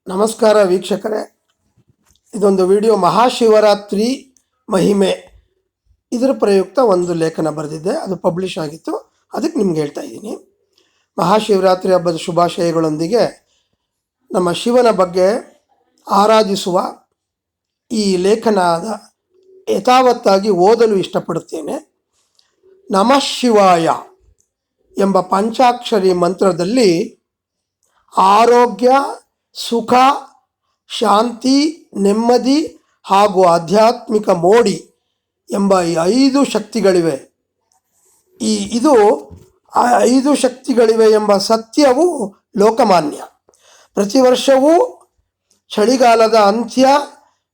ನಮಸ್ಕಾರ ವೀಕ್ಷಕರೇ, ಇದೊಂದು ವಿಡಿಯೋ ಮಹಾಶಿವರಾತ್ರಿ ಮಹಿಮೆ ಇದರ ಪ್ರಯುಕ್ತ ಒಂದು ಲೇಖನ ಬರೆದಿದ್ದೆ. ಅದು ಪಬ್ಲಿಷ್ ಆಗಿತ್ತು, ಅದಕ್ಕೆ ನಿಮ್ಗೆ ಹೇಳ್ತಾ ಇದ್ದೀನಿ. ಮಹಾಶಿವರಾತ್ರಿ ಹಬ್ಬದ ಶುಭಾಶಯಗಳೊಂದಿಗೆ ನಮ್ಮ ಶಿವನ ಬಗ್ಗೆ ಆರಾಧಿಸುವ ಈ ಲೇಖನದ ಯಥಾವತ್ತಾಗಿ ಓದಲು ಇಷ್ಟಪಡುತ್ತೇನೆ. ನಮಃ ಶಿವಾಯ ಎಂಬ ಪಂಚಾಕ್ಷರಿ ಮಂತ್ರದಲ್ಲಿ ಆರೋಗ್ಯ, ಸುಖ, ಶಾಂತಿ, ನೆಮ್ಮದಿ ಹಾಗೂ ಆಧ್ಯಾತ್ಮಿಕ ಮೋಡಿ ಎಂಬ ಈ 5 ಶಕ್ತಿಗಳಿವೆ. ಇದು 5 ಶಕ್ತಿಗಳಿವೆ ಎಂಬ ಸತ್ಯವು ಲೋಕಮಾನ್ಯ. ಪ್ರತಿ ವರ್ಷವೂ ಚಳಿಗಾಲದ ಅಂತ್ಯ,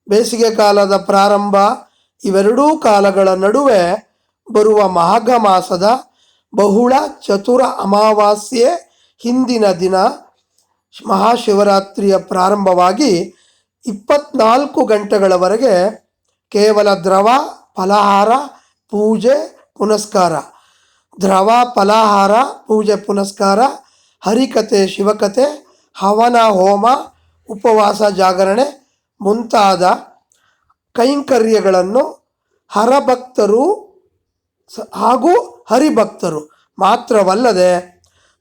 ಬೇಸಿಗೆ ಕಾಲದ ಪ್ರಾರಂಭ ಇವೆರಡೂ ಕಾಲಗಳ ನಡುವೆ ಬರುವ ಮಾಘ ಮಾಸದ ಬಹುಳ ಚತುರ ಅಮಾವಾಸ್ಯೆ ಹಿಂದಿನ ದಿನ ಮಹಾಶಿವರಾತ್ರಿಯ ಪ್ರಾರಂಭವಾಗಿ 24 ಗಂಟೆಗಳವರೆಗೆ ಕೇವಲ ದ್ರವ, ಫಲಾಹಾರ, ಪೂಜೆ, ಪುನಸ್ಕಾರ, ದ್ರವ, ಫಲಾಹಾರ, ಪೂಜೆ, ಪುನಸ್ಕಾರ, ಹರಿಕತೆ, ಶಿವಕತೆ, ಹವನ, ಹೋಮ, ಉಪವಾಸ, ಜಾಗರಣೆ ಮುಂತಾದ ಕೈಂಕರ್ಯಗಳನ್ನು ಹರಭಕ್ತರು ಹಾಗೂ ಹರಿಭಕ್ತರು ಮಾತ್ರವಲ್ಲದೆ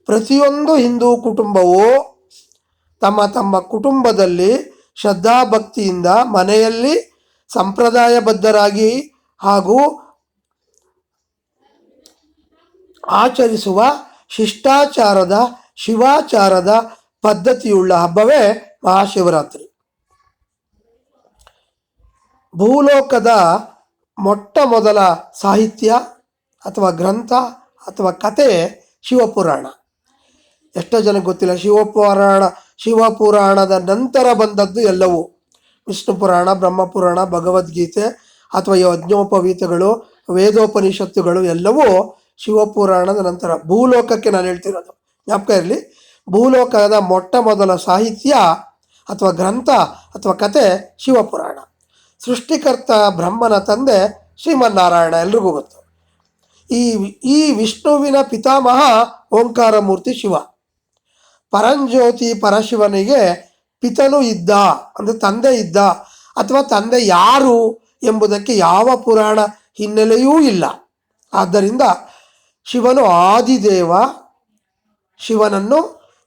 ಪ್ರತಿಯೊಂದು ಹಿಂದೂ ಕುಟುಂಬವೂ ತಮ್ಮ ತಮ್ಮ ಕುಟುಂಬದಲ್ಲಿ ಶ್ರದ್ಧಾಭಕ್ತಿಯಿಂದ ಮನೆಯಲ್ಲಿ ಸಂಪ್ರದಾಯಬದ್ಧರಾಗಿ ಹಾಗೂ ಆಚರಿಸುವ ಶಿಷ್ಟಾಚಾರದ ಶಿವಾಚಾರದ ಪದ್ಧತಿಯುಳ್ಳ ಹಬ್ಬವೇ ಮಹಾಶಿವರಾತ್ರಿ. ಭೂಲೋಕದ ಮೊಟ್ಟ ಮೊದಲ ಸಾಹಿತ್ಯ ಅಥವಾ ಗ್ರಂಥ ಅಥವಾ ಕತೆ ಶಿವಪುರಾಣ. ಎಷ್ಟೋ ಜನಕ್ಕೆ ಗೊತ್ತಿಲ್ಲ. ಶಿವಪುರಾಣದ ನಂತರ ಬಂದದ್ದು ಎಲ್ಲವೂ ವಿಷ್ಣು ಪುರಾಣ, ಬ್ರಹ್ಮಪುರಾಣ, ಭಗವದ್ಗೀತೆ ಅಥವಾ ಯಜ್ಞೋಪವೀತಗಳು, ವೇದೋಪನಿಷತ್ತುಗಳು ಎಲ್ಲವೂ ಶಿವಪುರಾಣದ ನಂತರ. ಭೂಲೋಕಕ್ಕೆ ನಾನು ಹೇಳ್ತಿರೋದು ಜ್ಞಾಪಕ ಇರಲಿ. ಭೂಲೋಕದ ಮೊಟ್ಟ ಮೊದಲ ಸಾಹಿತ್ಯ ಅಥವಾ ಗ್ರಂಥ ಅಥವಾ ಕತೆ ಶಿವಪುರಾಣ. ಸೃಷ್ಟಿಕರ್ತ ಬ್ರಹ್ಮನ ತಂದೆ ಶ್ರೀಮನ್ನಾರಾಯಣ, ಎಲ್ರಿಗೂ ಗೊತ್ತು. ಈ ವಿಷ್ಣುವಿನ ಪಿತಾಮಹ ಓಂಕಾರ ಮೂರ್ತಿ ಶಿವ. ಪರಂಜ್ಯೋತಿ ಪರಶಿವನಿಗೆ ಪಿತನು ಇದ್ದ, ಅಂದರೆ ತಂದೆ ಇದ್ದ, ಅಥವಾ ತಂದೆ ಯಾರು ಎಂಬುದಕ್ಕೆ ಯಾವ ಪುರಾಣ ಹಿನ್ನೆಲೆಯೂ ಇಲ್ಲ. ಆದ್ದರಿಂದ ಶಿವನು ಆದಿದೇವ. ಶಿವನನ್ನು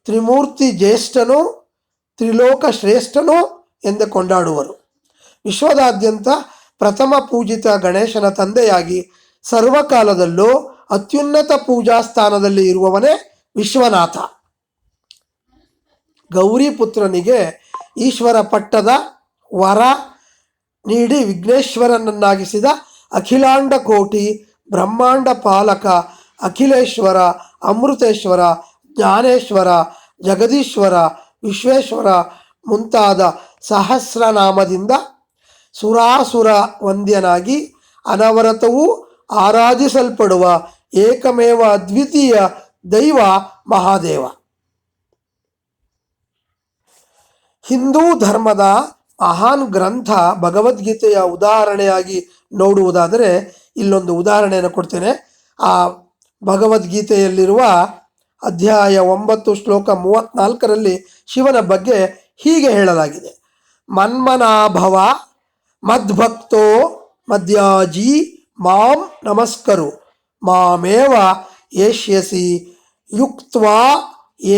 ತ್ರಿಮೂರ್ತಿ ಜ್ಯೇಷ್ಠನು, ತ್ರಿಲೋಕ ಶ್ರೇಷ್ಠನು ಎಂದು ಕೊಂಡಾಡುವರು. ವಿಶ್ವದಾದ್ಯಂತ ಪ್ರಥಮ ಪೂಜಿತ ಗಣೇಶನ ತಂದೆಯಾಗಿ ಸರ್ವಕಾಲದಲ್ಲೂ ಅತ್ಯುನ್ನತ ಪೂಜಾ ಸ್ಥಾನದಲ್ಲಿ ಇರುವವನೇ ವಿಶ್ವನಾಥ. ಗೌರಿ ಪುತ್ರನಿಗೆ ಈಶ್ವರ ಪಟ್ಟದ ವರ ನೀಡಿ ವಿಘ್ನೇಶ್ವರನನ್ನಾಗಿಸಿದ ಅಖಿಲಾಂಡ ಕೋಟಿ ಬ್ರಹ್ಮಾಂಡ ಪಾಲಕ ಅಖಿಲೇಶ್ವರ, ಅಮೃತೇಶ್ವರ, ಜ್ಞಾನೇಶ್ವರ, ಜಗದೀಶ್ವರ, ವಿಶ್ವೇಶ್ವರ ಮುಂತಾದ ಸಹಸ್ರನಾಮದಿಂದ ಸುರಾಸುರ ವಂದ್ಯನಾಗಿ ಅನವರತವೂ ಆರಾಧಿಸಲ್ಪಡುವ ಏಕಮೇವ ಅದ್ವಿತೀಯ ದೈವ ಮಹಾದೇವ. ಹಿಂದೂ ಧರ್ಮದ ಮಹಾನ್ ಗ್ರಂಥ ಭಗವದ್ಗೀತೆಯ ಉದಾಹರಣೆಯಾಗಿ ನೋಡುವುದಾದರೆ ಇಲ್ಲೊಂದು ಉದಾಹರಣೆಯನ್ನು ಕೊಡ್ತೇನೆ. ಆ ಭಗವದ್ಗೀತೆಯಲ್ಲಿರುವ ಅಧ್ಯಾಯ 9 ಶ್ಲೋಕ 34ರಲ್ಲಿ ಶಿವನ ಬಗ್ಗೆ ಹೀಗೆ ಹೇಳಲಾಗಿದೆ: ಮನ್ಮನಾಭವ ಮದ್ಭಕ್ತೋ ಮದ್ಯಾಜಿ ಮಾಂ ನಮಸ್ಕರು ಮಾಮೇವ ಏಷ್ಯಸಿ ಯುಕ್ತ್ವಾ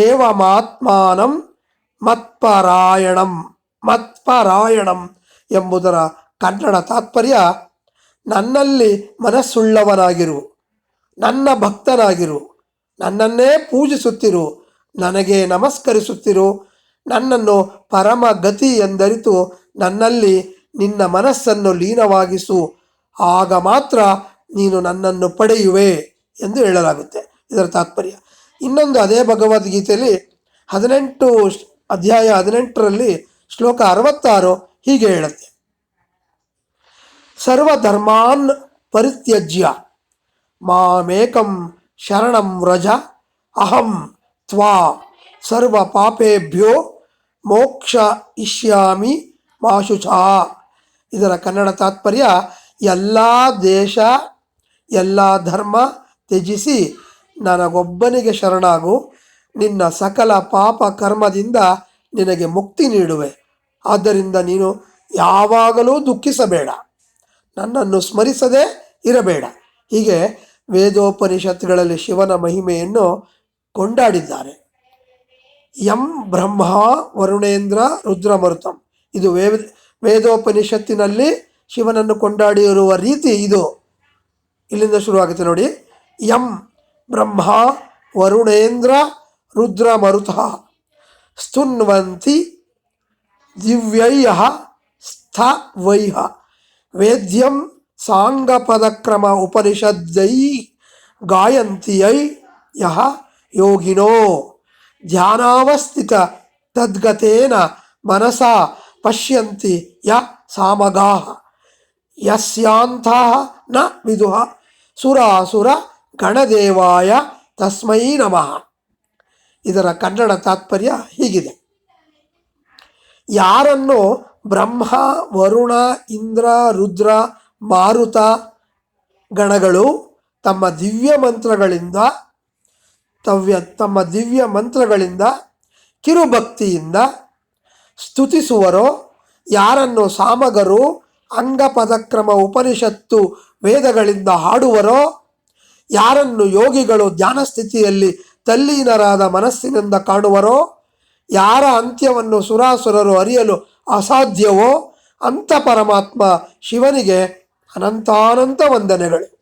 ಏವಮಾತ್ಮಾನಂ ಮತ್ಪರಾಯಣಂ ಎಂಬುದರ ಕನ್ನಡ ತಾತ್ಪರ್ಯ: ನನ್ನಲ್ಲಿ ಮನಸ್ಸುಳ್ಳವನಾಗಿರು, ನನ್ನ ಭಕ್ತನಾಗಿರು, ನನ್ನನ್ನೇ ಪೂಜಿಸುತ್ತಿರು, ನನಗೆ ನಮಸ್ಕರಿಸುತ್ತಿರು, ನನ್ನನ್ನು ಪರಮ ಗತಿ ಎಂದರಿತು ನನ್ನಲ್ಲಿ ನಿನ್ನ ಮನಸ್ಸನ್ನು ಲೀನವಾಗಿಸು, ಆಗ ಮಾತ್ರ ನೀನು ನನ್ನನ್ನು ಪಡೆಯುವೆ ಎಂದು ಹೇಳಲಾಗುತ್ತೆ. ಇದರ ತಾತ್ಪರ್ಯ. ಇನ್ನೊಂದು ಅದೇ ಭಗವದ್ಗೀತೆಯಲ್ಲಿ ಅಧ್ಯಾಯ 18ರಲ್ಲಿ ಶ್ಲೋಕ 66 ಹೀಗೆ ಹೇಳುತ್ತೆ: ಸರ್ವಧರ್ಮಾನ್ ಪರಿತ್ಯಜ್ಯ ಮಾಮೇಕಂ ಶರಣಂ ವ್ರಜ ಅಹಂ ತ್ವಾ ಸರ್ವ ಪಾಪೇಭ್ಯೋ ಮೋಕ್ಷ ಇಷ್ಯಾಮಿ ಮಾ ಶುಚಃ. ಇದರ ಕನ್ನಡ ತಾತ್ಪರ್ಯ: ಎಲ್ಲ ದೇಶ ಎಲ್ಲ ಧರ್ಮ ತ್ಯಜಿಸಿ ನನಗೊಬ್ಬನಿಗೆ ಶರಣಾಗು, ನಿನ್ನ ಸಕಲ ಪಾಪ ಕರ್ಮದಿಂದ ನಿನಗೆ ಮುಕ್ತಿ ನೀಡುವೆ. ಆದ್ದರಿಂದ ನೀನು ಯಾವಾಗಲೂ ದುಃಖಿಸಬೇಡ, ನನ್ನನ್ನು ಸ್ಮರಿಸದೇ ಇರಬೇಡ. ಹೀಗೆ ವೇದೋಪನಿಷತ್ತುಗಳಲ್ಲಿ ಶಿವನ ಮಹಿಮೆಯನ್ನು ಕೊಂಡಾಡಿದ್ದಾರೆ. ಯಂ ಬ್ರಹ್ಮ ವರುಣೇಂದ್ರ ರುದ್ರಮರುತಂ, ಇದು ವೇದೋಪನಿಷತ್ತಿನಲ್ಲಿ ಶಿವನನ್ನು ಕೊಂಡಾಡಿರುವ ರೀತಿ ಇದು. ಇಲ್ಲಿಂದ ಶುರುವಾಗುತ್ತೆ ನೋಡಿ. ಯಂ ಬ್ರಹ್ಮ ವರುಣೇಂದ್ರ ರುದ್ರಮರುತ ಸ್ತುನ್ವಂತಿ ದಿವ್ಯೈಃ ಸ್ಥವೈಃ ವೇದ್ಯಂ ಸಾಂಗಪದಕ್ರಮ ಉಪನಿಷದ್ದೈ ಗಾಯಂತಿಯೈ ಯಃ ಯೋಗಿನೋ ಧ್ಯಾನಾವಸ್ಥಿತ ತದ್ಗತೇನ ಮನಸಾ ಪಶ್ಯಂತಿ ಯ ಸಾಮಗಾಃ ಯಸ್ಯಾಂತಃ ನ ವಿದುಃ ಸುರಾಸುರ ಗಣದೇವಾಯ ತಸ್ಮೈ ನಮಃ. ಇದರ ಕನ್ನಡ ತಾತ್ಪರ್ಯ ಹೀಗಿದೆ. ಯಾರನ್ನು ಬ್ರಹ್ಮ ವರುಣ ಇಂದ್ರ ರುದ್ರ ಮಾರುತ ಗಣಗಳು ತಮ್ಮ ದಿವ್ಯ ಮಂತ್ರಗಳಿಂದ ಕಿರುಭಕ್ತಿಯಿಂದ ಸ್ತುತಿಸುವರೋ, ಯಾರನ್ನು ಸಾಮಗರು ಅಂಗಪದಕ್ರಮ ಉಪನಿಷತ್ತು ವೇದಗಳಿಂದ ಹಾಡುವರೋ, ಯಾರನ್ನು ಯೋಗಿಗಳು ಧ್ಯಾನ ಸ್ಥಿತಿಯಲ್ಲಿ ತಲ್ಲೀನರಾದ ಮನಸ್ಸಿನಿಂದ ಕಾಣುವರೋ, ಯಾರ ಅಂತ್ಯವನ್ನು ಸುರಾಸುರರು ಅರಿಯಲು ಅಸಾಧ್ಯವೋ ಅಂಥ ಪರಮಾತ್ಮ ಶಿವನಿಗೆ ಅನಂತಾನಂತ ವಂದನೆಗಳು.